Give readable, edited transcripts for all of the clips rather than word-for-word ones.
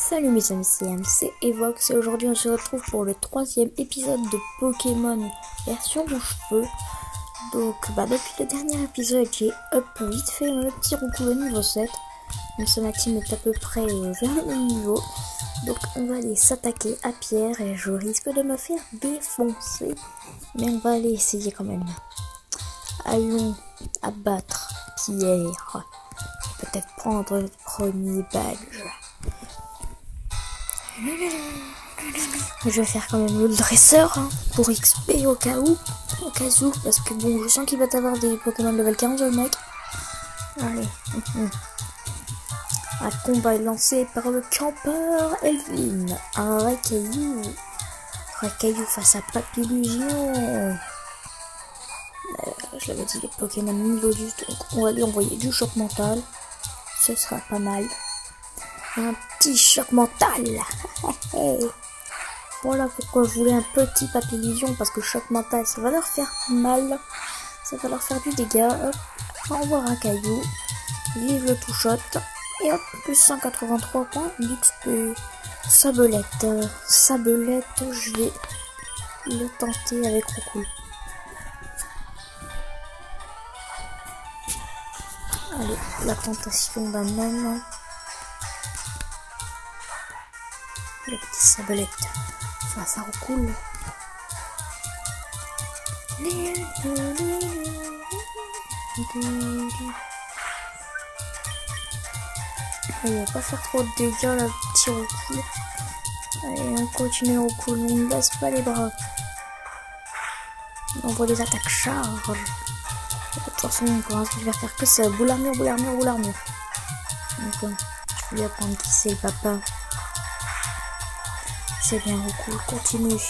Salut mes amis, c'est MC Evox et aujourd'hui on se retrouve pour le 3e épisode de Pokémon version rouge-feu. Donc depuis le dernier épisode j'ai up vite fait le petit Roucoule au niveau 7. Mais ma team est à peu près vers le même niveau. Donc on va aller s'attaquer à Pierre et je risque de me faire défoncer. Mais on va aller essayer quand même. Allons abattre Pierre. Peut-être prendre le premier badge. Je vais faire quand même le dresseur pour XP au cas où, parce que bon, je sens qu'il va y avoir des Pokémon level 15 le mec. Allez, un combat est lancé par le campeur Elvin. Un Raikou face à Papillusion. Je l'avais dit, les Pokémon niveau 10, donc on va lui envoyer du choc mental. Ce sera pas mal. Un petit choc mental. Voilà pourquoi je voulais un petit Papillusion, parce que choc mental ça va leur faire mal, ça va leur faire du dégât. Hop, on va envoyer un caillou, vive le tout shot et hop, plus 183 points d'XP. Sabelette, je vais le tenter avec Roucoule. Allez, la tentation d'un homme. Le petit Sabelette face à Roucoule. Il va pas faire trop de dégâts là, le petit Roucoule. Allez, on continue Roucoule, on ne baisse pas les bras. On envoie des attaques charges. De toute façon, pour l'instant, je vais faire que ça. Boule armure. Donc, je vais lui apprendre qui c'est le papa. C'est bien, Roucoule, continue.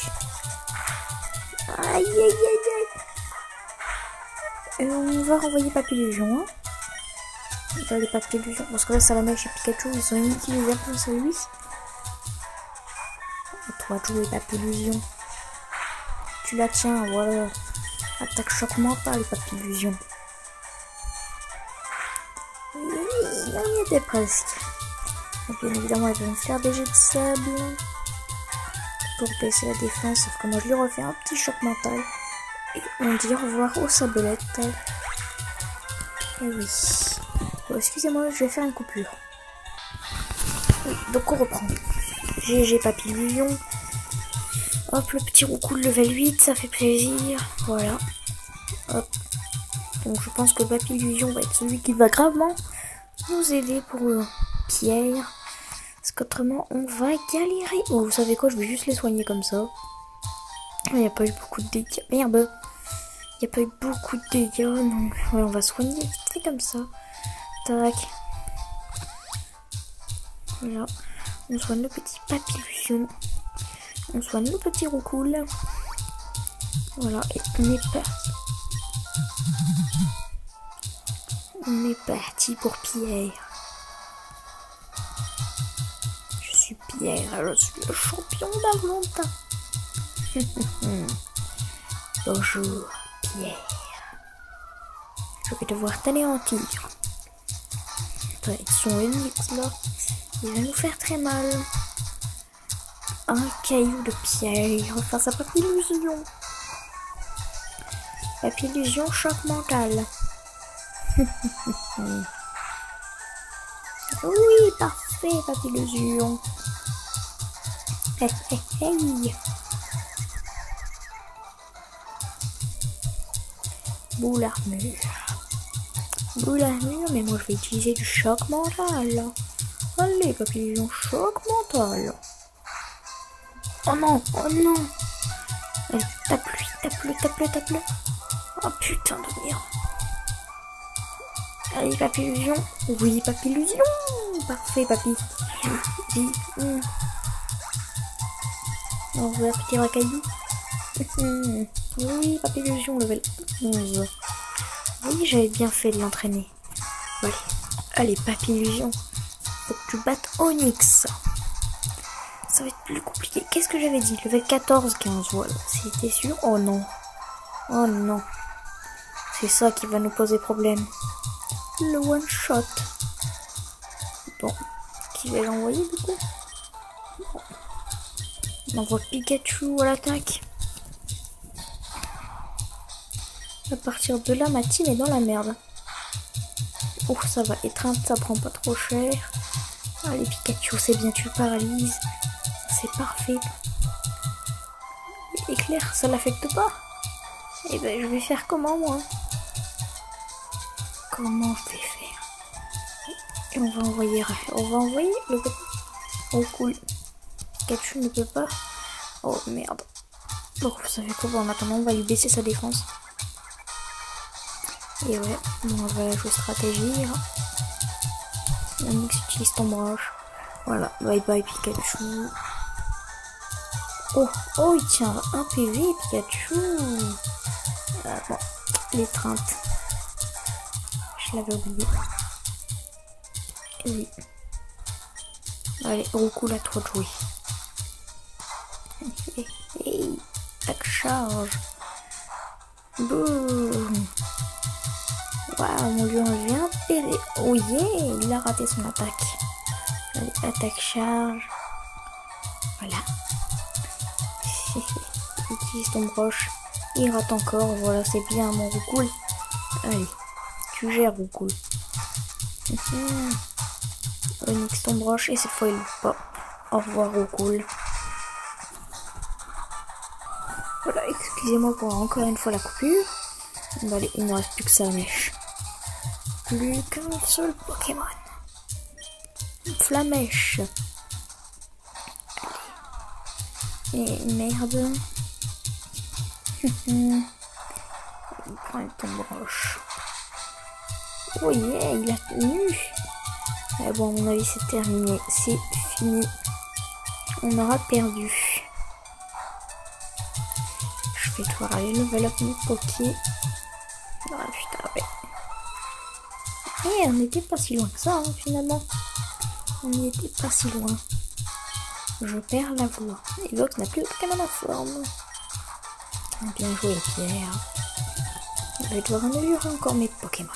Aïe. On va renvoyer Papillusion. On va les Papillusion. Parce que là, Salamèche et Pikachu, ils sont inutilisables pour celui. À toi de jouer Papillusion. Tu la tiens, voilà. Attaque choc mental, Papillusion. Oui, on y était presque. Donc, bien évidemment, elle va me faire des jets de sable pour baisser la défense, sauf que moi je lui refais un petit choc mental et on dit au revoir aux sabelettes. Et oui. Bon, excusez-moi, je vais faire une coupure. Oui, donc on reprend. GG Papillusion. Hop, le petit Roucoule level 8, ça fait plaisir. Voilà. Hop. Donc je pense que Papillusion va être celui qui va gravement nous aider pour Pierre. Parce qu'autrement, on va galérer. Oh, vous savez quoi, je vais juste les soigner comme ça. Il n'y a pas eu beaucoup de dégâts. Merde. Il n'y a pas eu beaucoup de dégâts. Donc, ouais, on va soigner. C'est comme ça. Tac. Voilà. On soigne le petit Papillusion. On soigne le petit Roucoule. Voilà. Et on est parti. On est parti pour Pierre. Pierre, je suis le champion d'Argentin. Bonjour, Pierre. Je vais devoir t'anéantir. Avec son Onix là, il va nous faire très mal. Un caillou de Pierre face à Papillusion. Papillusion, choc mental. Oui, parfait, Papillusion. Hey. Boule armure, mais moi je vais utiliser du choc mental. Allez, Papillusion, choc mental. Oh non. Allez, tape-le. Oh putain de merde. Allez, Papillusion. Oui, Papillusion. Parfait, Papy. On va petit racaillou. Oui, Papillusion, level 11. Oui, j'avais bien fait de l'entraîner. Allez, Papillusion. Faut que tu battes Onix. Ça va être plus compliqué. Qu'est-ce que j'avais dit? Level 14, 15, voilà. C'était sûr. Oh non. C'est ça qui va nous poser problème. Le one shot. Bon. Qui va l'envoyer du coup? On envoie Pikachu à l'attaque. À partir de là, ma team est dans la merde. Oh, ça va, étreinte, ça prend pas trop cher. Allez, Pikachu, c'est bien, tu le paralyses. C'est parfait. Éclair, ça l'affecte pas? Eh ben, je vais faire comment, moi? Comment je vais faire? Et on va envoyer le... Oh, cool. Pikachu ne peut pas. Oh, merde. Donc, vous savez quoi? En attendant, on va lui baisser sa défense. Et ouais, bon, on va jouer stratégie. Onyx utilise ton broche. Voilà, bye bye Pikachu. Oh, oh, il tient un PV Pikachu. Bon, l'étreinte. Je l'avais oublié. Oui. Allez, Roucoule à toi de jouer. Hey, tac charge. Boum. Waouh, on lui enlève un PV. Oh yeah, il a raté son attaque. Allez, attaque charge. Voilà. Utilise ton broche. Il rate encore. Voilà, c'est bien mon Roucoule. Allez, tu gères Roucoule. Onyx ton broche. Et cette fois, il ne pas. Au revoir Roucoule. Voilà, excusez-moi pour encore une fois la coupure. Bon, allez, il ne reste plus que sa mèche. Plus qu'un seul Pokémon. Flamèche. Et merde. Prends ton broche. Oh yeah, il a tenu. Mais bon, à mon avis, c'est terminé. C'est fini. On aura perdu. Je vais devoir aller level up mon Poké. Ah putain, ouais. Et on n'était pas si loin que ça, hein, finalement. On n'y était pas si loin. Je perds la voix. Et l'autre n'a plus de Pokémon en forme. Bien joué, Pierre. Je vais devoir améliorer encore mes Pokémon.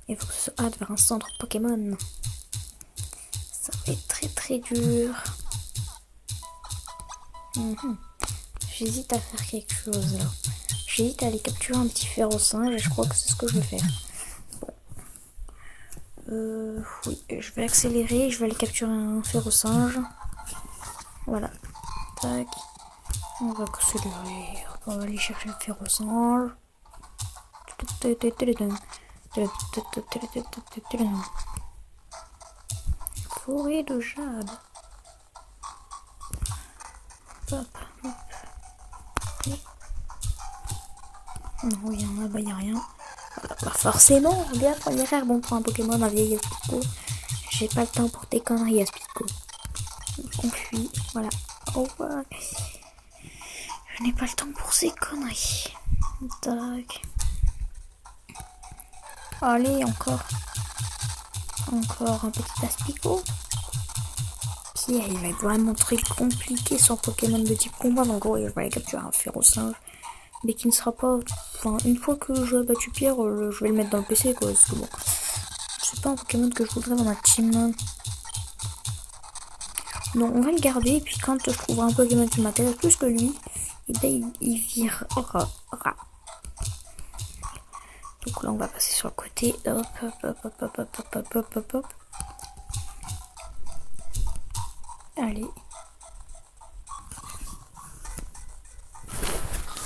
Il faut que ce soit hâte vers un centre Pokémon. Ça va être très très dur. J'hésite à faire quelque chose là. J'hésite à aller capturer un petit Férosinge et je crois que c'est ce que je vais faire. Bon. Oui, je vais accélérer, je vais aller capturer un Férosinge. Voilà. Tac. On va accélérer. On va aller chercher le Férosinge. Forêt de jade. Hop, hop. Non, il y en a, bah il n'y a rien. Voilà, bah forcément, regarde, première herbe, on prend un Pokémon, un vieil Aspico. J'ai pas le temps pour tes conneries, Aspico. On fuit, voilà. Au revoir. Je n'ai pas le temps pour ces conneries. Tac. Allez, encore. Encore un petit Aspico. Pierre, il va être vraiment très compliqué sur Pokémon de type combat. Donc, gros, il va aller capturer un Férosinge. Mais qui ne sera pas. Enfin, une fois que j'aurai battu Pierre, je vais le mettre dans le PC, quoi. Parce que bon, c'est pas un Pokémon que je voudrais dans ma team. Donc, on va le garder. Et puis, quand je trouverai un Pokémon qui m'intéresse plus que lui, et ben, il virera. Donc là, on va passer sur le côté. Hop, hop, hop, hop, hop, hop, hop, hop, hop, hop. Allez.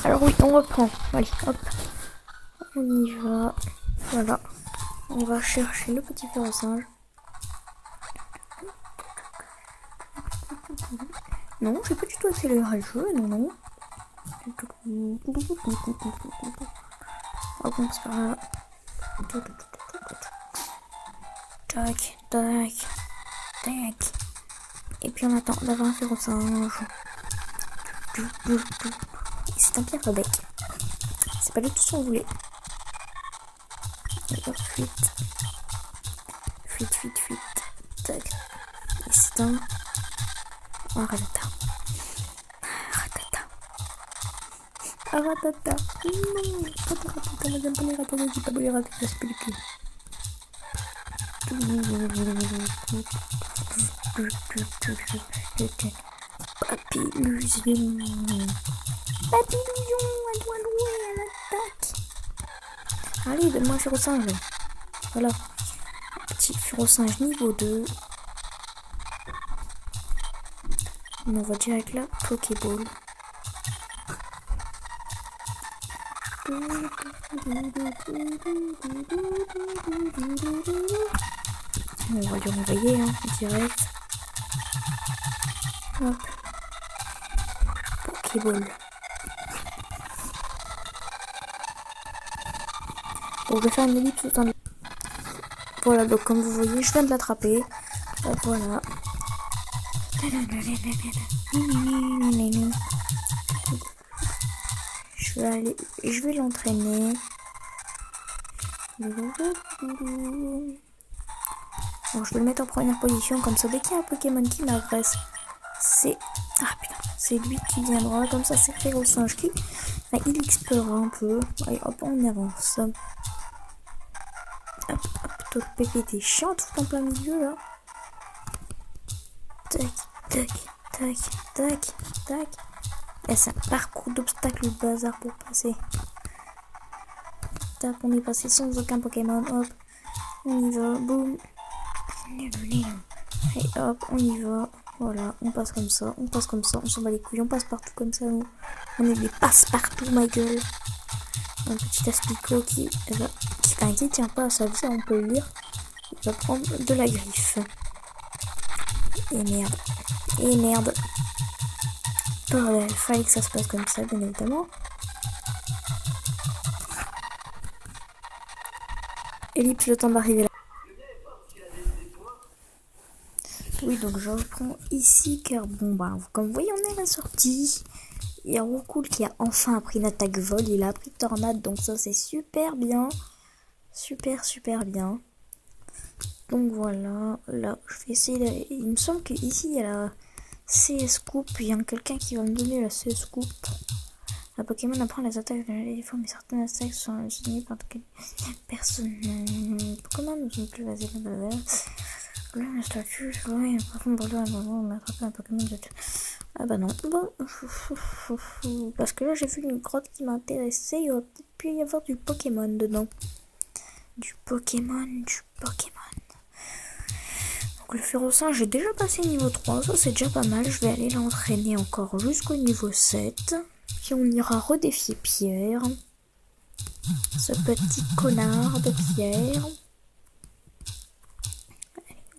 Alors oui, on reprend. Allez, hop. On y va. Voilà. On va chercher le petit Férosinge. Non, j'ai pas du tout accéléré le jeu, non. Hop, on passe par là. Tac, tac, tac. Et puis on attend d'avoir un Férosinge. C'est un pierre bec. C'est pas du tout ce qu'on voulait. Hop, fuite. Fuite. Tac. Et c'est un ratata. Ratata. Non, pas de ratata. J'aime pas les ratatas. J'ai pas les ratatas. C'est plus. Papillusion. Papillusion, elle doit louer, elle attaque. Allez, donne-moi un férocinge. Voilà. Petit férocinge niveau 2. On va direct la Pokéball. On va lui renvoyer, hein, direct. Hop. Pokéball. Bon, je vais faire une ellipse tout en... Voilà, donc comme vous voyez, je viens de l'attraper. Hop, voilà. Je vais l'entraîner. Bon, je vais le mettre en première position, comme ça, dès qu'il y a un Pokémon qui m'agresse, c'est... Ah putain, c'est lui qui viendra, comme ça, c'est Férocinge qui... Enfin, il explorera un peu. Allez, hop, on avance. Hop, hop, toi, le pépé, t'es chiant tout en plein milieu, là. Tac, tac, tac, tac, tac. Et c'est un parcours d'obstacles de bazar pour passer. Tac, on est passé sans aucun Pokémon. Hop, on y va, boum. Et hop, on y va. Voilà, on passe comme ça, on passe comme ça, on s'en bat les couilles, on passe partout comme ça. Nous. On est des passe-partout, ma gueule. Un petit Aspico qui tient pas à sa vie, on peut le lire. Il va prendre de la griffe. Et merde. Et merde. Bordel, fallait que ça se passe comme ça, bien évidemment. Ellipse, le temps d'arriver là. Oui, donc je reprends ici, car bon, bah, comme vous voyez, on est à la sortie. Il y a Roucoule qui a enfin appris une attaque vol, il a appris Tornade, donc ça c'est super bien. Super, super bien. Donc voilà, là, je vais essayer, il me semble qu'ici, il y a la CS Coupe, il y a quelqu'un qui va me donner la CS Coupe. La Pokémon apprend les attaques de l'éléphant, mais certaines attaques sont enseignées par personne. Pokémon ne sont plus vas-y, là, le statut, ouais, par contre, on a attrapé un Pokémon de... Ah bah non, bon, parce que là j'ai vu une grotte qui m'intéressait, il aurait peut-être pu y avoir du Pokémon dedans. Du Pokémon. Donc le Férocinge, j'ai déjà passé niveau 3, ça c'est déjà pas mal, je vais aller l'entraîner encore jusqu'au niveau 7. Puis on ira redéfier Pierre. Ce petit connard de Pierre.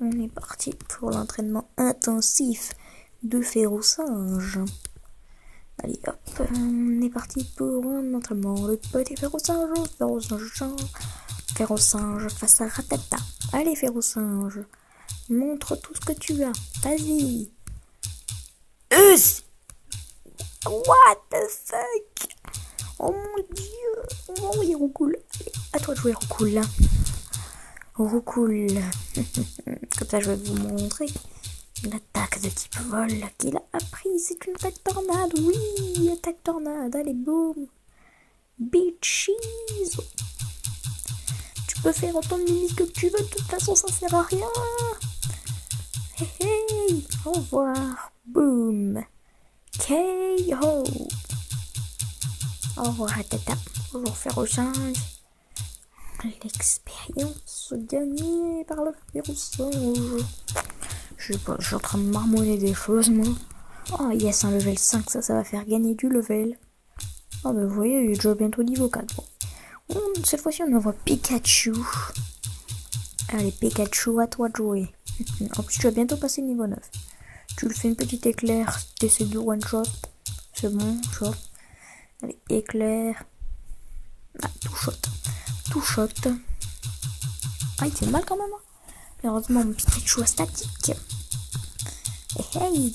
On est parti pour l'entraînement intensif de Férocinge. Allez hop, on est parti pour un entraînement. Le petit Férocinge face à Rattata. Allez Férocinge, montre tout ce que tu as. Vas-y. What the fuck? Oh mon dieu. Oh oui, Roucoule. À toi de jouer, Roucoule là. Roucoule. Comme ça, je vais vous montrer l'attaque de type vol qu'il a appris. C'est une attaque tornade. Oui, attaque tornade. Allez, boum. Bitches. Tu peux faire autant de mimiques que tu veux. De toute façon, ça sert à rien. Hey, hey. Au revoir. Boum. KO. Au revoir, tata. Bonjour, Férocinge. L'expérience gagnée par le Férocinge. Je sais pas, je suis en train de marmonner des choses, moi. Oh yes, un level 5, ça va faire gagner du level. Oh bah vous voyez, il est déjà bientôt niveau 4. Bon. Cette fois-ci, on envoie Pikachu. Allez, Pikachu, à toi de jouer. En plus, tu vas bientôt passer niveau 9. Tu lui fais une petite éclair, t'essaies de one-shot. C'est bon, shot. Allez, éclair. Ah, tout shot. Tout shot. Ah, il fait mal quand même. Heureusement, mon Pikachu est statique. Hey.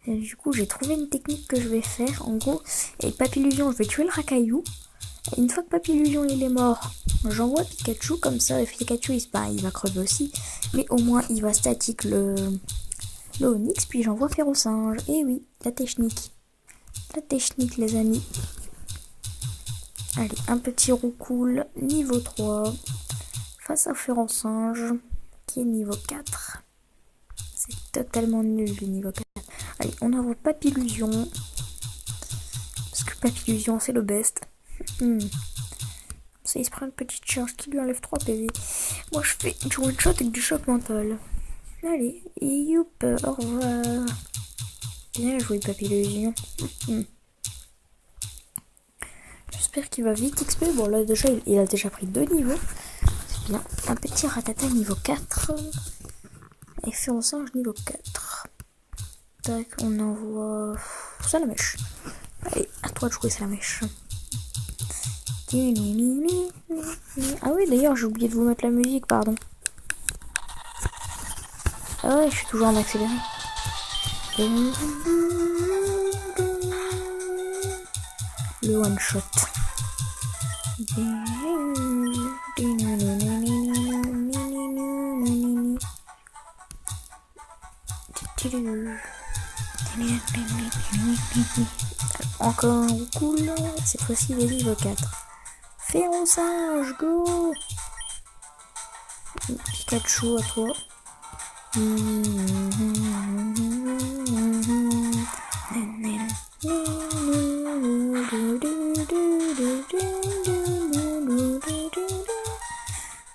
Et du coup, j'ai trouvé une technique que je vais faire. En gros, avec Papillusion, je vais tuer le Racaillou. Et une fois que Papillusion il est mort, j'envoie Pikachu. Comme ça, le Pikachu il va crever aussi. Mais au moins, il va statique le Onix. Puis j'envoie Férocinge. Et oui, la technique. La technique, les amis. Allez, un petit Roucoule, niveau 3. face à Féron Singe, qui est niveau 4. C'est totalement nul le niveau 4. Allez, on envoie Papillusion. Parce que Papillusion, c'est le best. Ça, il se prend une petite charge qui lui enlève 3 PV. Moi, je fais du one shot avec du choc mental. Allez, youp, au revoir. Bien joué, Papillusion. J'espère qu'il va vite XP. Bon, là, déjà, il a déjà pris 2 niveaux. C'est bien. Un petit ratata niveau 4. Et Féron Singe niveau 4. Tac, on envoie Salamèche. Allez, à toi de jouer Salamèche. Ah oui, d'ailleurs, j'ai oublié de vous mettre la musique, pardon. Ah ouais, je suis toujours en accéléré. Le one shot. Encore un cool. Cette fois-ci, il est niveau 4. Féron Singe, go! Pikachu à toi.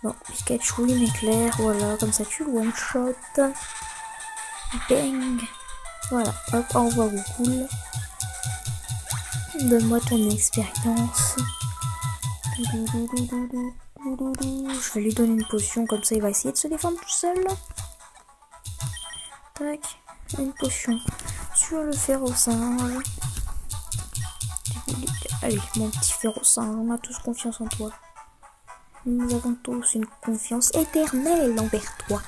Bon, Pikachu, il m'éclaire, voilà, comme ça tu le one shot. Bang! Voilà, hop, au revoir au cool. Donne-moi ton expérience. Je vais lui donner une potion, comme ça il va essayer de se défendre tout seul. Tac, une potion sur le Féron Singe. Allez, mon petit Féron Singe, on a tous confiance en toi. Nous avons tous une confiance éternelle envers toi.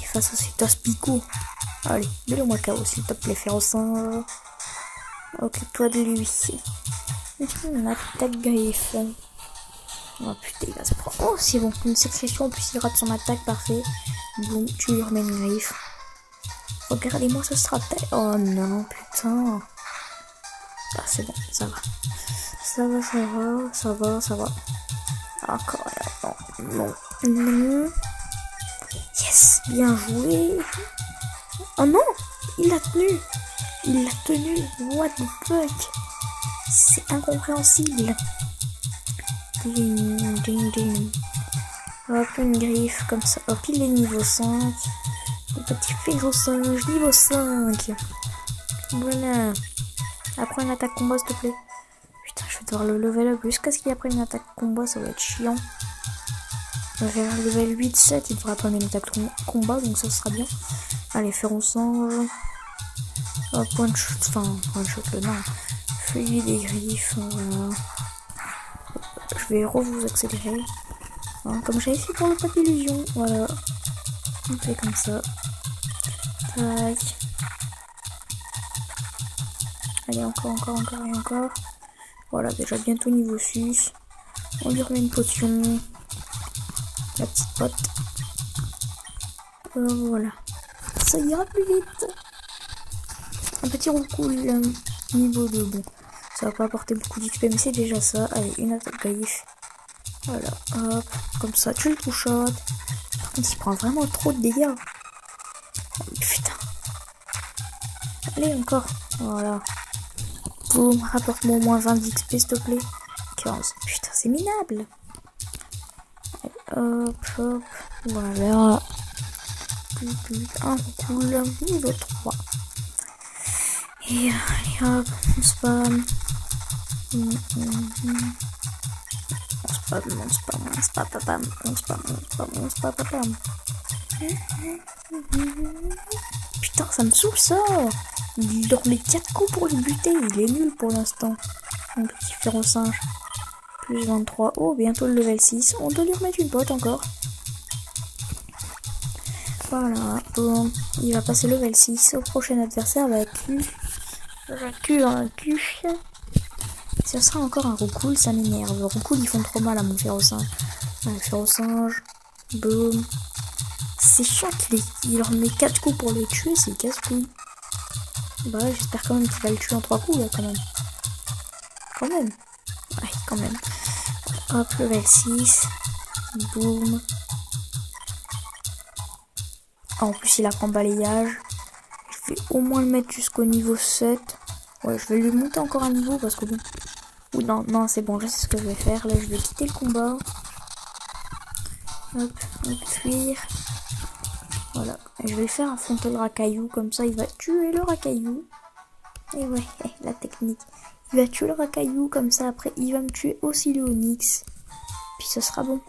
Et face à cet aspicot. Allez, mets-le-moi KO s'il te plaît, Féron Singe. Occupe-toi de lui. Attaque griffe. Oh putain, il va se prendre. Oh, c'est bon, une sécrétion, en plus il rate son attaque, parfait. Boum, tu lui remets une griffe. Regardez-moi sa stratège. Oh non, putain. Ah, c'est bon, ça va. Ça va. Encore, non. Yes, bien joué. Oh non, il l'a tenu. What the fuck. C'est incompréhensible. Ding. Hop, une griffe comme ça. Hop, il est niveau 5. Le petit Féron Singe, niveau 5. Voilà. Après une attaque combat, s'il te plaît. Putain, je vais devoir le level up. Jusqu'à ce qu'il apprenne une attaque combat, ça va être chiant. On va faire le level 8-7. Il devra apprendre une attaque combat, donc ça sera bien. Allez, Féron Singe. Hop, one shot le nain. Feuille des griffes, voilà. Je vais vous accélérer. Hein, comme j'avais fait pour le Papillusion, voilà. On fait comme ça. Tac. Allez, encore. Voilà, déjà bientôt niveau 6. On lui remet une potion. La petite pote. Voilà. Ça ira plus vite. Un petit roucoule. Niveau 2, bon. Ça va pas apporter beaucoup d'XP, mais c'est déjà ça. Allez, une attaque griffe. Voilà, hop. Comme ça, tu le two-shot. Par contre, il prend vraiment trop de dégâts. Oh, putain. Allez, encore. Voilà. Boum, rapporte-moi au moins 20 d'XP, s'il te plaît. 15. Putain, c'est minable. Allez, hop. Voilà. Un cool. Niveau 3. Et allez, hop. On spam. On spam. Putain, ça me saoule ça. Il leur met 4 coups pour le buter. Il est nul pour l'instant. Un petit Féron Singe. Plus 23. Oh, bientôt le level 6. On doit lui remettre une botte encore. Voilà. Bon, il va passer level 6. Au prochain adversaire va être Q. Ça sera encore un roucoule, ça m'énerve. Roucoule, ils font trop mal à mon Féron Singe. Allez, Féron Singe. Boum. C'est chiant qu'il leur met 4 coups pour le tuer, c'est casse-couille. Bah ouais, j'espère quand même qu'il va le tuer en 3 coups là, quand même. Ouais, quand même. Hop, level 6. Boum. Ah, en plus, il apprend balayage. Je vais au moins le mettre jusqu'au niveau 7. Ouais, je vais lui monter encore un niveau parce que bon... Ou non, non, c'est bon, je sais ce que je vais faire. Là, je vais quitter le combat. Hop, fuir. Voilà. Et je vais le faire affronter le racaillou. Comme ça, il va tuer le racaillou. Et ouais, la technique. Il va tuer le racaillou. Comme ça, après, il va me tuer aussi le Onyx. Puis ce sera bon.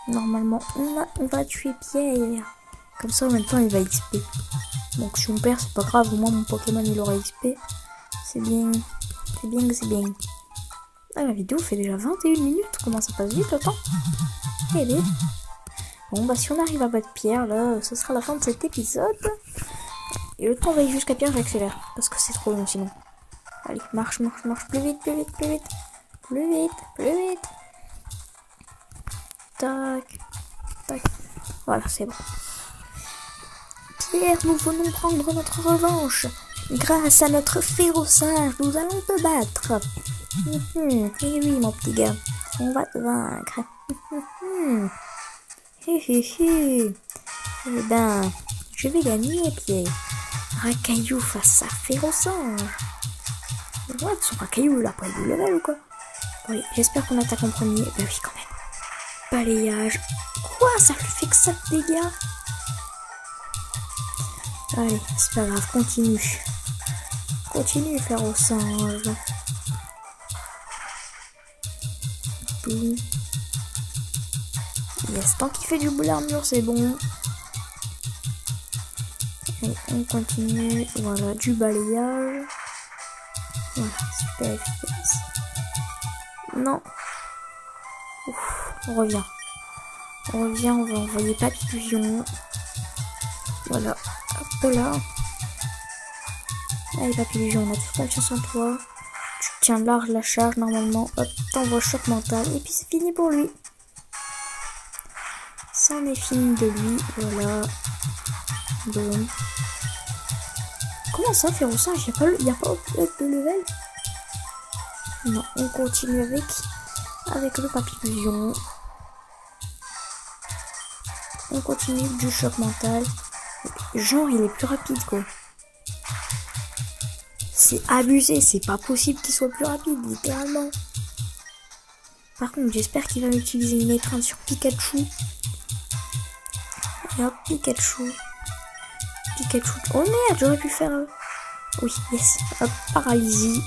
Normalement, on va tuer Pierre. Comme ça, en même temps, il va XP. Donc, si on perd, c'est pas grave. Au moins, mon Pokémon, il aura XP. C'est bien. C'est bien que c'est bien. Ah, la vidéo fait déjà 21 minutes. Comment ça passe vite le temps? Eh bien. Bon, bah, si on arrive à battre Pierre, là, ce sera la fin de cet épisode. Et le temps va aller jusqu'à Pierre, j'accélère. Parce que c'est trop long sinon. Allez, marche. Plus vite. Plus vite. Tac. Voilà, c'est bon. Pierre, nous venons prendre notre revanche. Grâce à notre férocinge, nous allons te battre. Et oui, mon petit gars, on va te vaincre. Eh ben, je vais gagner, Pierre. Racaillou face à férocinge. Ouais, son racaillou, il a pas eu le level ou quoi? Oui, j'espère qu'on attaque en premier. Ben oui, quand même. Balayage. Quoi? Ça lui fait que ça de dégâts? Allez, c'est pas grave, continue. Continue, férocinge. Boum. Yes, tant qu'il fait du boule armure, c'est bon. Et on continue. Voilà, du balayage. Voilà, super efficace. Non. Ouf, on revient, on va envoyer Papillon. Voilà, hop là. Allez Papillon, on a toute confiance en toi. Tu tiens large la charge normalement. Hop, t'envoies choc mental. Et puis c'est fini pour lui. C'en est fini de lui. Voilà. Boum. Comment ça, férocinge? Il n'y a pas de level? Non, on continue avec le Papillon. On continue du choc mental. Genre, il est plus rapide, quoi. C'est abusé, c'est pas possible qu'il soit plus rapide, littéralement. Par contre, j'espère qu'il va utiliser une étreinte sur Pikachu. Et hop, Pikachu. Oh merde, j'aurais pu faire... Oui, yes. Hop, paralysie.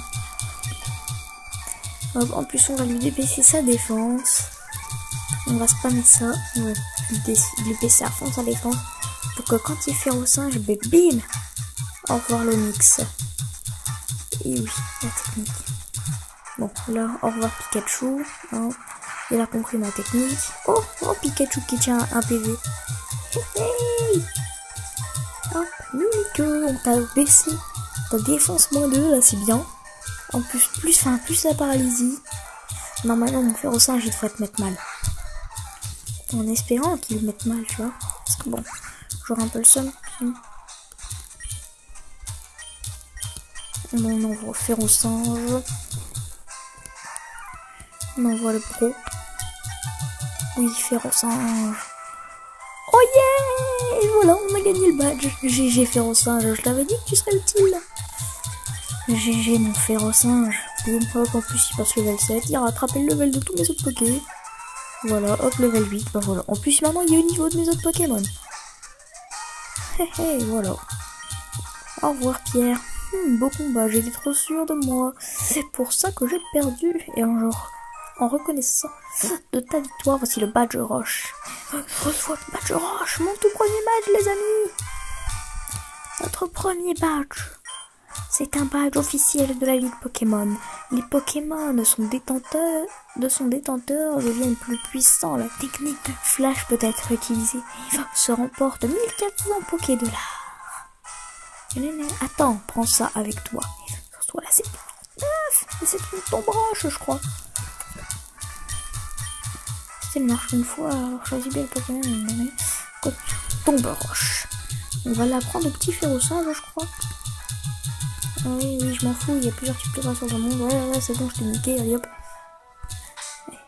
Hop, en plus, on va lui débaisser sa défense. On va spammer ça. On va lui baisser à fond sa défense. Pour que quand il fait au singe, bim! Au revoir l'Onyx. Et oui, la technique. Bon, là, au revoir Pikachu. Hein. Il a compris ma technique. Oh, Pikachu qui tient un PV. Hey! Hop, nickel, on t'a baissé ta défense -2, là, c'est bien. En plus la paralysie. Normalement, mon férocinge, il devrait te mettre mal. En espérant qu'il me mette mal, tu vois. Parce que bon, j'aurai un peu le seum. On envoie férocinge. On envoie le pro. Oui, férocinge. Oh yeah! Et voilà, on a gagné le badge. GG férocinge, je t'avais dit que tu serais utile. GG mon férocinge. Boum, hop, en plus il passe level 7. Il a rattrapé le level de tous mes autres Poké. Voilà, hop, level 8. Bah voilà. En plus maintenant il y a le niveau de mes autres Pokémon. Voilà. Au revoir Pierre. Beau combat, j'étais trop sûr de moi. C'est pour ça que j'ai perdu. Et en reconnaissant de ta victoire, voici le badge roche. Reçois le badge roche, mon tout premier badge les amis. Notre premier badge. C'est un badge officiel de la Ligue Pokémon. Les Pokémon de son détenteur deviennent plus puissants. La technique de flash peut être utilisée. Se remporte 1400 Pokédollars. Attends, prends ça avec toi. Surtout là, c'est 9. Et c'est une tombe roche, je crois. Si elle marche une fois, alors choisis bien le Pokémon. Tombe roche. On va la prendre au petit férocinge, je crois. Oui, je m'en fous, il y a plusieurs types de races dans le monde. Ouais, c'est bon, je t'ai niqué, allez hop.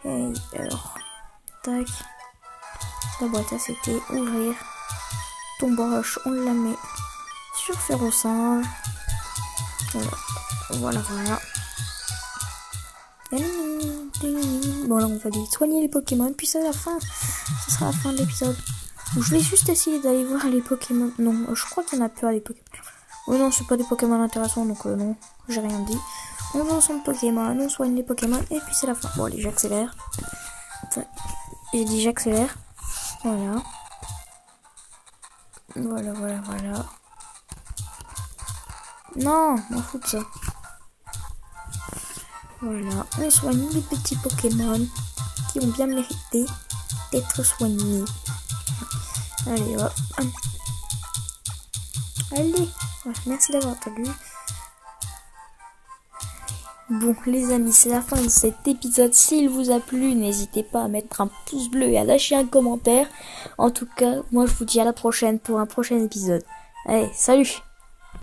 Et alors, tac. La boîte à c'était ouvrir. Ton broche, on la met sur Ferro-Singe. Voilà. Bon, là, on va aller soigner les Pokémon. Puis c'est la fin. Ce sera la fin de l'épisode. Je vais juste essayer d'aller voir les Pokémon. Non, je crois qu'il y en a plus à les Pokémon. Oh non, c'est pas des Pokémon intéressants, donc non, j'ai rien dit. On va ensemble Pokémon, on soigne les Pokémon, et puis c'est la fin. Bon, allez, j'accélère. J'ai dit j'accélère. Voilà. Voilà. Non, m'en fous de ça. Voilà, on soigne les petits Pokémon qui ont bien mérité d'être soignés. Allez, hop. Allez, voilà, merci d'avoir entendu. Bon, les amis, c'est la fin de cet épisode. S'il vous a plu, n'hésitez pas à mettre un pouce bleu et à lâcher un commentaire. En tout cas, moi je vous dis à la prochaine pour un prochain épisode. Allez, salut!